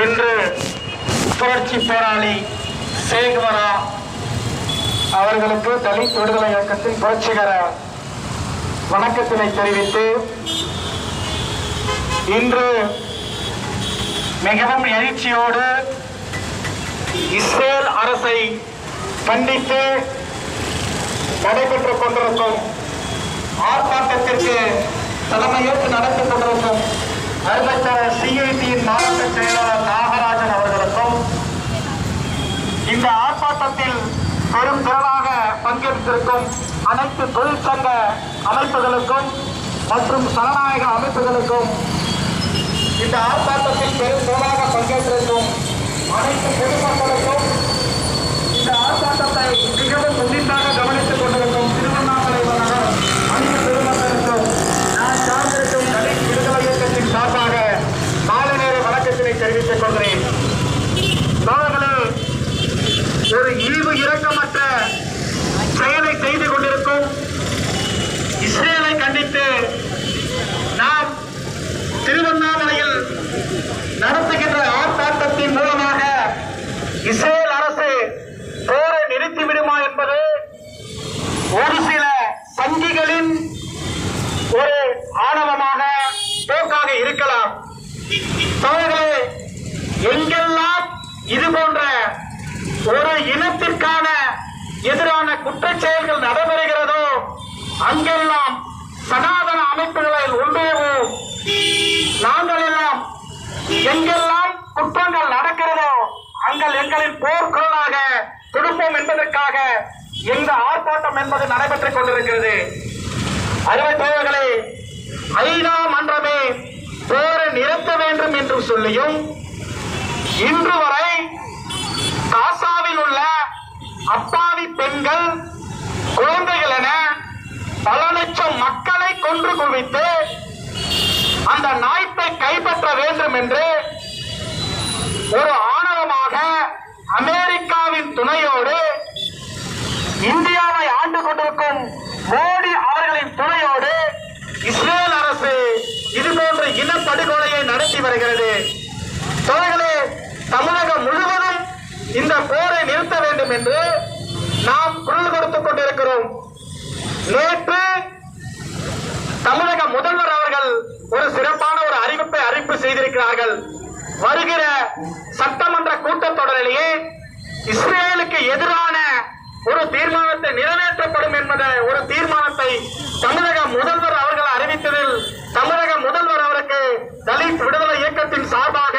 இன்று புரட்சி போராளி சேகுவரா அவர்களுக்கு தலித் விடுதலை இயக்கத்தின் புரட்சிகர வணக்கத்தினை தெரிவித்து இன்று மிகவும் எழுச்சியோடு இஸ்ரேல் அரசை கண்டித்து நடைபெற்றுக் கொண்டிருக்கும் ஆர்ப்பாட்டத்திற்கு தலைமையேற்று நடத்திக் கொண்டிருக்கும் அருமைத்தலைவர் சிஐடியின் மாவட்ட செயலாளர் நாகராஜன் அவர்களுக்கும் இந்த ஆர்ப்பாட்டத்தில் பெரும் திரளாக பங்கேற்றிருக்கும் அனைத்து தொழிற்சங்க அமைப்புகளுக்கும் மற்றும் சனநாயக அமைப்புகளுக்கும் இந்த ஆர்ப்பாட்டத்தில் பெரும் திரளாக பங்கேற்றிருக்கும் அனைத்து பொதுமக்களுக்கும் இந்த ஆர்ப்பாட்டத்தை மிகவும் உன்னிப்பாக கவனித்துக் கொண்டிருக்கும் திருவண்ணாமலை நகர் அனைத்து பெருமக்களுக்கும் நான் சார்ந்திருக்கும் தலித் விடுதலை இயக்கத்தின் சார்பாக மாலை நேர வணக்கத்தினை தெரிவித்துக் கொள்கிறேன். ஒரு ஈவு இரக்கமற்ற செயலை செய்து கொண்டிருக்கும் இஸ்ரேலை கண்டித்து நாம் திருவண்ணாமலையில் நடத்துகின்ற ஆர்ப்பாட்டத்தின் மூலமாக இஸ்ரேல் அரசு போரை நிறுத்திவிடுமா என்பது ஒரு சில சங்கிகளின் ஒரு ஆணவமாக போக்காக இருக்கலாம். தோழர்களே, எங்கெல்லாம் இது போன்ற ஒரு இனத்திற்கான எதிரான குற்றச் செயல்கள் நடைபெறுகிறதோ அங்கெல்லாம் சனாதன அமைப்புகளில் ஒன்றியவும் நாங்கள் எல்லாம் எங்கெல்லாம் குற்றங்கள் நடக்கிறதோ அங்கள் எங்களின் போர்க்குரலாக கொடுப்போம் என்பதற்காக எந்த ஆர்ப்பாட்டம் என்பது நடைபெற்றுக் கொண்டிருக்கிறது. அருமை தோழர்களே, ஐநா மன்றமே போரை நிறுத்த வேண்டும் என்று சொல்லியும் இன்று வரை காசாவில் உள்ள அப்பாவி பெண்கள் குழந்தைகள் என பல லட்சம் மக்களை கொன்று குவித்து அந்த நாய்ப்பை கைப்பற்ற வேண்டும் என்று ஒரு ஆணவமாக அமெரிக்காவின் துணையோடு இந்தியாவை ஆண்டு கொண்டிருக்கும் மோடி அவர்களின் துணையோடு இஸ்ரேல் அரசு இதுபோன்ற இனப்படுகொலையை நடத்தி வருகிறது. தோழர்களே, தமிழகம் முழுவதும் இந்த போரை நிறுத்த வேண்டும் என்று நாம் குரல் கொடுத்துக் கொண்டிருக்கிறோம். நேற்று தமிழக முதல்வர் அவர்கள் ஒரு சிறப்பான ஒரு அறிவிப்பு செய்திருக்கிறார்கள். வருகிற சட்டமன்ற கூட்டத்தொடரிலேயே இஸ்ரேலுக்கு எதிரான ஒரு தீர்மானத்தை நிறைவேற்றப்படும் என்பதை ஒரு தீர்மானத்தை தமிழக முதல்வர் அவர்கள் அறிவித்ததில் தமிழக முதல்வர் அவருக்கு தலித் விடுதலை இயக்கத்தின் சார்பாக